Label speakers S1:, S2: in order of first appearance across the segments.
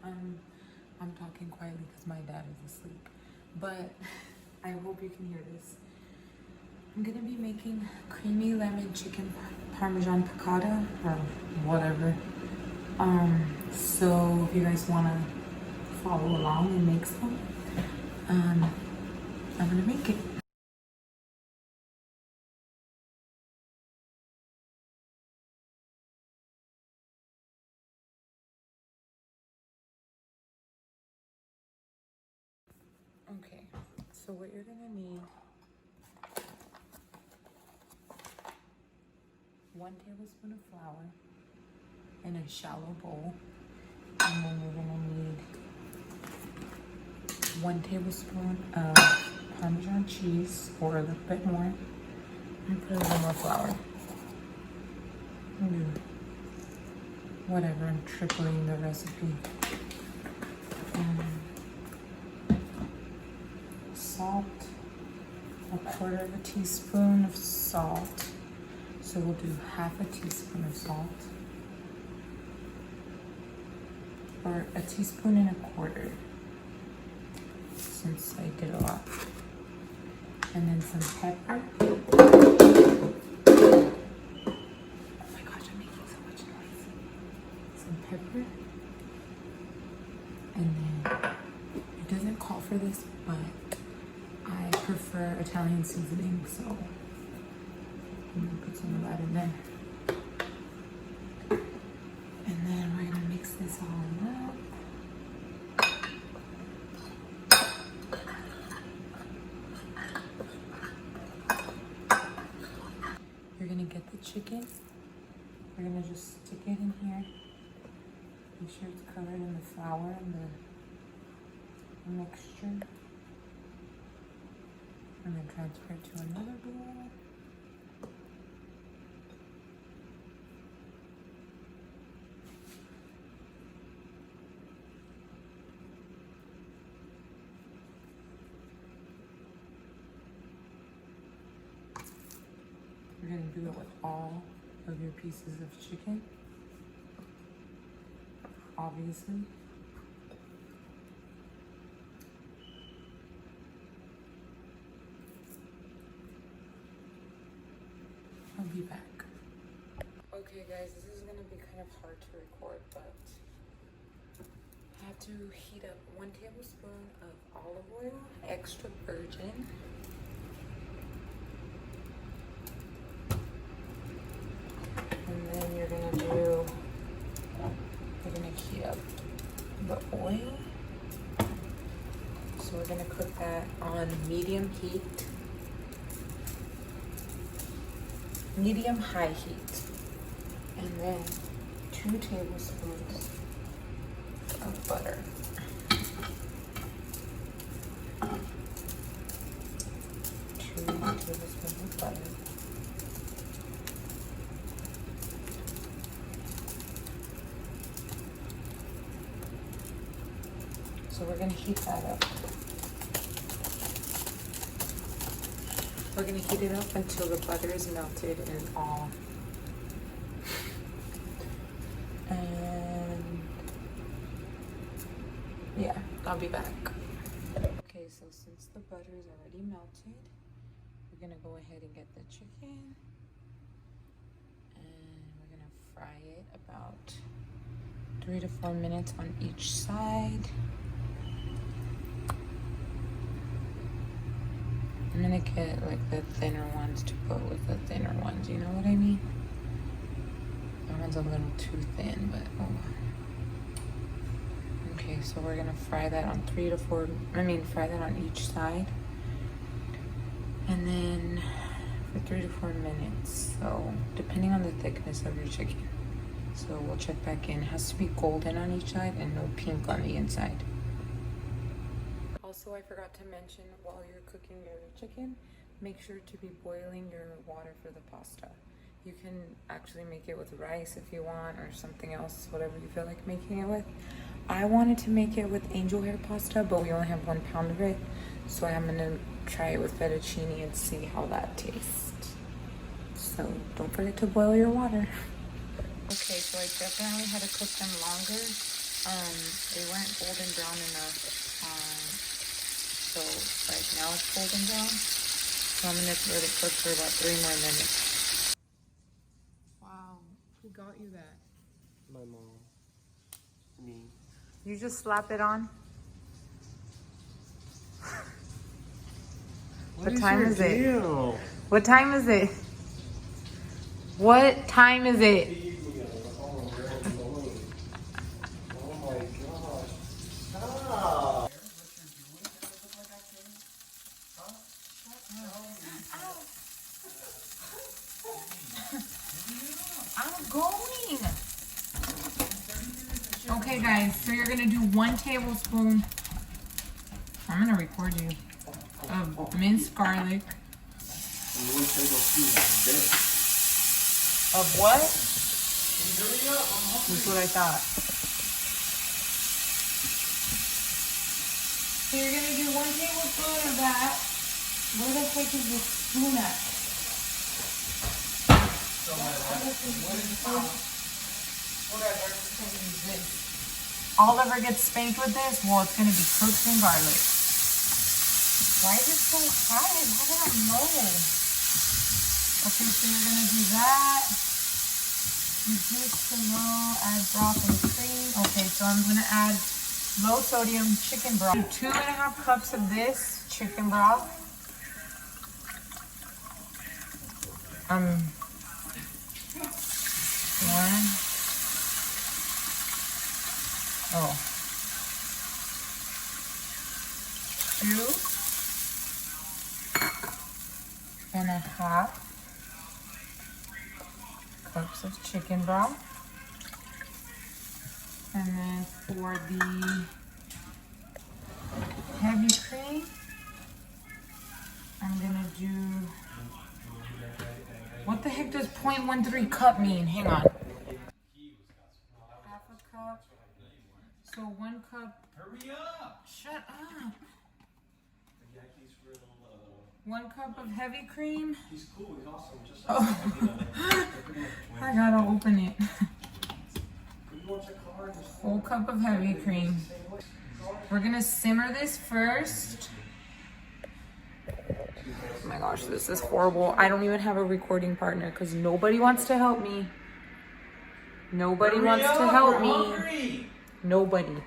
S1: I'm talking quietly because my dad is asleep. But I hope you can hear this. I'm gonna be making creamy lemon chicken parmesan piccata or whatever. So if you guys wanna follow along and make some, I'm gonna make it. Okay, so what you're gonna need, 1 tablespoon of flour in a shallow bowl, and then you're gonna need 1 tablespoon of Parmesan cheese, or a little bit more, and put a little more flour. Whatever, I'm tripling the recipe. Salt, 1/4 teaspoon of salt. So we'll do 1/2 teaspoon of salt, or 1.25 teaspoons, since I did a lot. And then some pepper. Oh my gosh, I'm making so much noise. Some pepper. And then, it doesn't call for this, but I prefer Italian seasoning, so I'm gonna put some of that in there. And then we're gonna mix this all up. You're gonna get the chicken. We're gonna just stick it in here. Make sure it's covered in the flour and the mixture. And then transfer it to another bowl. You're gonna do it with all of your pieces of chicken, obviously. I'll be back. Okay guys, this is gonna be kind of hard to record, but I have to heat up 1 tablespoon of olive oil, extra virgin. And then you're gonna heat up the oil. So we're gonna cook that on medium high heat. And then 2 tablespoons of butter. Two tablespoons of butter. So we're gonna heat that up. We're gonna heat it up until the butter is melted and all. And yeah, I'll be back. Okay, so since the butter is already melted, we're gonna go ahead and get the chicken. And we're gonna fry it about 3 to 4 minutes on each side. I'm gonna get like the thinner ones to put with the thinner ones, you know what I mean? That one's a little too thin, but oh. Okay, so we're gonna fry that on fry that on each side. And then for 3 to 4 minutes. So depending on the thickness of your chicken. So we'll check back in. It has to be golden on each side and no pink on the inside. Also, I forgot to mention, while you're cooking your chicken, make sure to be boiling your water for the pasta. You can actually make it with rice if you want, or something else, whatever you feel like making it with. I wanted to make it with angel hair pasta, but we only have 1 pound of it. So I'm gonna try it with fettuccine and see how that tastes. So don't forget to boil your water. Okay, so I definitely had to cook them longer They weren't golden brown enough. So like now it's golden brown. So I'm gonna let it cook for about 3 more minutes. Wow, who got you that?
S2: My mom. Me.
S1: You just slap it on? What time is it? What time is it? What time is it?
S2: Oh my gosh. Stop.
S1: I'm going. Okay, guys, so you're gonna do 1 tablespoon. I'm gonna record you. Of minced garlic. Of what? That's what I thought. So you're gonna do 1 tablespoon of that. Where the heck is the spoon at? Oliver gets spanked with this? Well, it's gonna be cooked in garlic. Why is it so hot? How did I know? Okay, so you're gonna do that. Reduce to low, add broth and cream. Okay, so I'm gonna add low sodium chicken broth. 2.5 cups of this chicken broth. 1. 2.5 cups of chicken broth. And then for the heavy cream, I'm gonna do, what the heck does 0.13 cup mean? Hang on. 1/2 cup. So 1 cup. Hurry up! Shut up. 1 cup of heavy cream.
S2: He's cool, he's awesome. Just
S1: I gotta open it. Whole cup of heavy cream. We're gonna simmer this first. Oh my gosh, this is horrible. I don't even have a recording partner because nobody wants to help me. Nobody wants to help me. Nobody.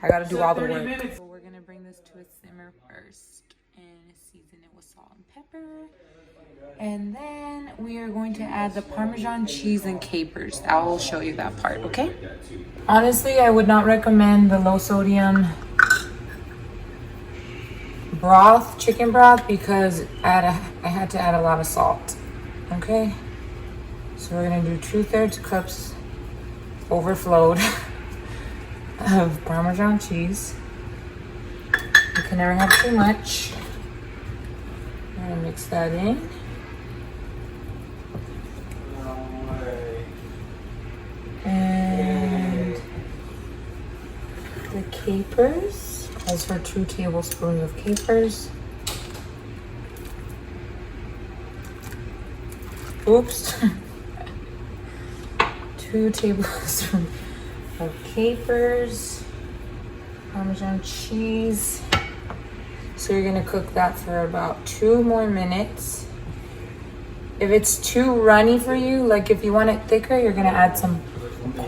S1: I gotta do all the work. So we're gonna bring this to a simmer first and season it with salt and pepper. And then we are going to add the Parmesan cheese and capers. I will show you that part, okay? Honestly, I would not recommend the low sodium broth, chicken broth, because I had to add a lot of salt, okay? So we're gonna do 2/3 cups overflowed of Parmesan cheese. You can never have too much. I'm gonna mix that in. And the capers, as for 2 tablespoons of capers. Oops. 2 tablespoons of capers, Parmesan cheese. So you're gonna cook that for about 2 more minutes. If it's too runny for you, like if you want it thicker, you're gonna add some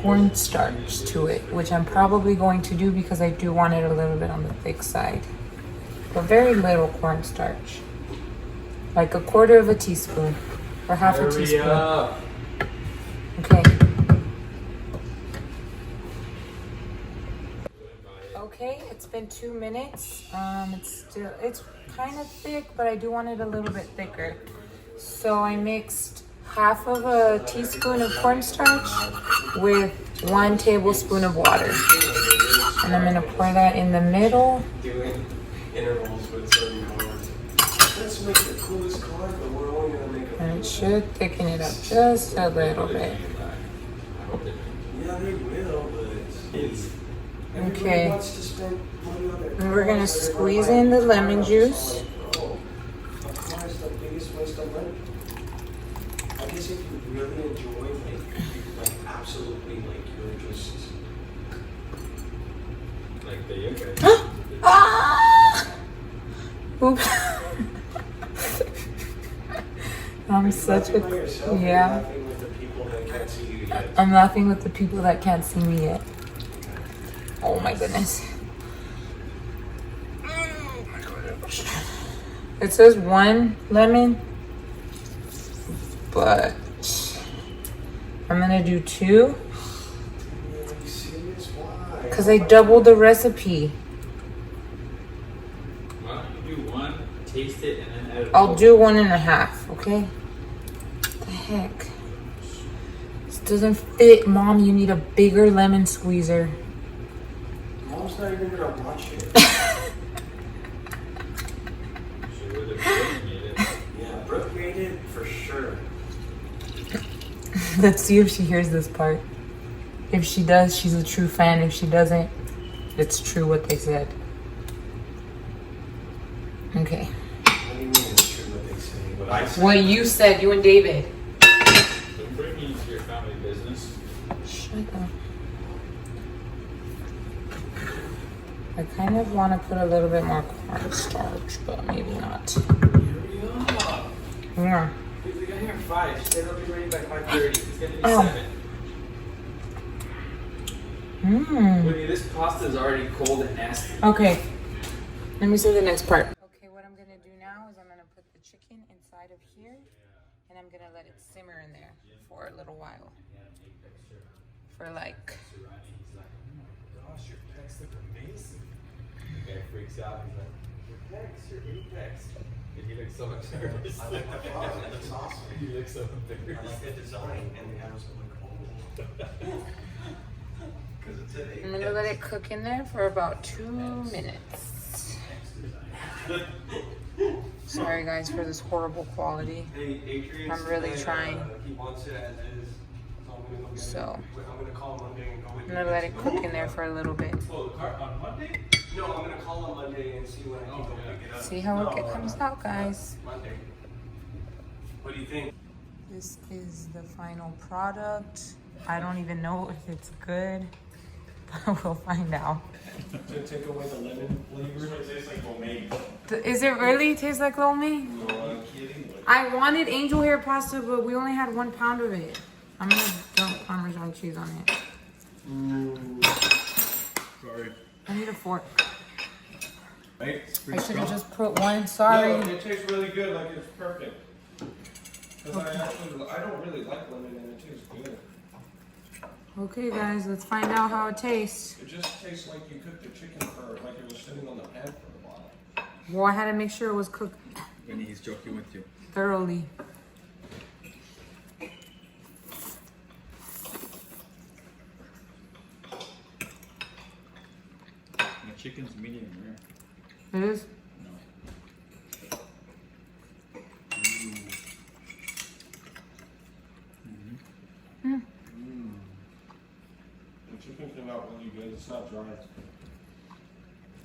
S1: cornstarch to it, which I'm probably going to do because I do want it a little bit on the thick side. But very little cornstarch. Like 1/4 teaspoon or half a teaspoon. Okay. Okay, it's been 2 minutes. It's kind of thick, but I do want it a little bit thicker. So I mixed 1/2 teaspoon of cornstarch with 1 tablespoon of water. And I'm gonna pour that in the middle.
S2: Doing intervals with certain cards. Let's make the coolest card, but we're only gonna make a.
S1: And it should thicken it up just a little bit.
S2: Yeah, they will, but it's.
S1: Okay.
S2: Wants to spend money on their
S1: And we're gonna squeeze in the lemon juice.
S2: A car is the biggest waste of money. I guess if you really enjoy, like absolutely, like you're just
S1: Ah! Oops. I'm such a yeah. I'm laughing with the people that can't see me yet. Oh my goodness. It says 1 lemon, but I'm gonna do 2 because I doubled the recipe.
S3: Why don't you do 1, taste it, and then add it?
S1: I'll do 1.5, okay? What the heck? This doesn't fit, Mom. You need a bigger lemon squeezer.
S2: Mom's not even gonna watch it. Yeah, Brooke made it for sure.
S1: Let's see if she hears this part. If she does, she's a true fan. If she doesn't, it's true what they said. Okay.
S2: What do you mean it's true what they say? What I say?
S1: What you said, you and David.
S3: Don't bring me into your family business.
S1: Shut up. I kind of want to put a little bit more cornstarch, but maybe not.
S3: Hurry up.
S1: Yeah.
S3: We got here at 5. She said it'll be ready by 5:30. It's gonna be
S1: Oh.
S3: 7.
S1: Mmm.
S3: Whitney, this pasta is already cold and nasty.
S1: Okay. Let me see the next part. Okay, what I'm going to do now is I'm going to put the chicken inside of here, and I'm going to let it simmer in there for a little while. For like...
S2: Gosh, your pecs look amazing.
S3: The guy freaks out. He's like, your pecs, your apex. And he looks so much nervous.
S2: I like that pause. That's awesome.
S3: He looks so embarrassed.
S2: I like the design, and the house like, oh. Because it's an
S1: I'm going to let it cook in there for about 2 minutes. Sorry guys for this horrible quality.
S2: Hey, Adrian,
S1: I'm really trying.
S2: He wants it as is. So I'm gonna go get
S1: So,
S2: it. I'm gonna call him Monday and go with
S1: I'm going to let it cook in there for a little bit.
S3: Oh, the car on Monday?
S2: No, I'm gonna call him Monday and see when I can go pick it up.
S1: See how it comes out, guys.
S2: Monday. What do you think?
S1: This is the final product. I don't even know if it's good, but we'll find out.
S2: To take away the lemon flavor. It tastes like homemade.
S1: Is it really taste like lo mein?
S2: No, I'm kidding.
S1: I wanted angel hair pasta, but we only had 1 pound of it. I'm gonna dump Parmesan cheese on it.
S3: Sorry.
S1: I need a fork.
S2: Right?
S1: I should have just put 1. Sorry.
S2: No, it tastes really good. Like it's perfect. Because I don't really like lemon and it tastes good.
S1: Okay, guys, let's find out how it tastes.
S2: It just tastes like you cooked the chicken for like it was sitting on the pan for a while.
S1: Well, I had to make sure it was cooked
S3: When he's joking with you.
S1: thoroughly.
S3: My chicken's medium rare.
S1: It is?
S3: No.
S2: The chicken came out really good. It's not dry.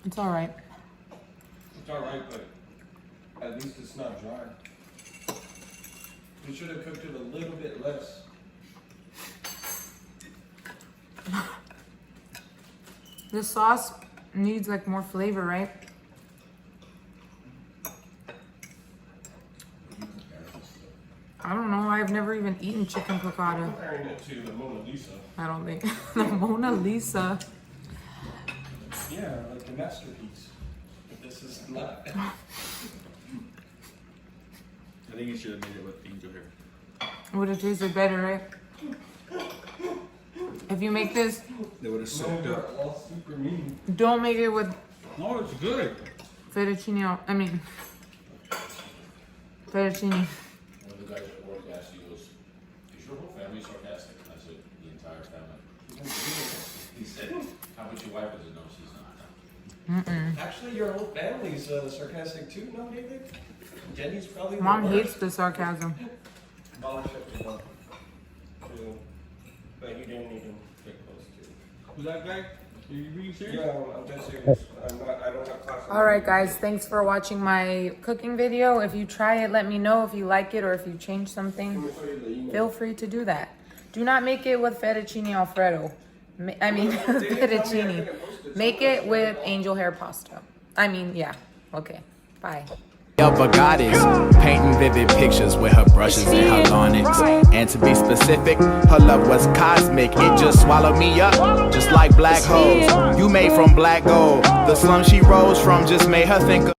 S1: It's all right.
S2: It's alright, but at least it's not dry. You should have cooked it a little bit less.
S1: The sauce needs like more flavor, right? I don't know. I've never even eaten chicken piccata.
S2: Comparing it to the Mona Lisa.
S1: I don't think. The Mona Lisa.
S2: Yeah, like a masterpiece. But this is not.
S3: I think you should have made it with angel hair.
S1: Would have tasted better, right? If you make this,
S3: They would have
S2: No,
S3: soaked
S2: they're
S3: up.
S2: all super mean.
S1: don't make it with
S3: No, it's good.
S1: fettuccine. Fettuccine.
S4: One of the guys at work asked, he goes, is your whole family sarcastic? I said, the entire family. He said, how about your wife? I said, no, she's not.
S2: Actually, your whole family's sarcastic too, no, David? Jenny's probably the
S1: Mom
S2: worst.
S1: hates the sarcasm.
S2: Polish up to one. Two. But you didn't even get close to.
S3: Was that guy? Are you being serious?
S2: Yeah, I'm dead serious. I don't have class.
S1: Alright guys, thanks for watching my cooking video. If you try it, let me know if you like it or if you change something. Feel free to do that. Do not make it with fettuccine alfredo. I mean, fettuccine. Make it with angel hair pasta. I mean, yeah. Okay. Bye.
S5: Elba goddess, painting vivid pictures with her brushes and her lonnets. And to be specific, her love was cosmic. It just swallowed me up, just like black holes. You made from black gold. The slum she rose from just made her think of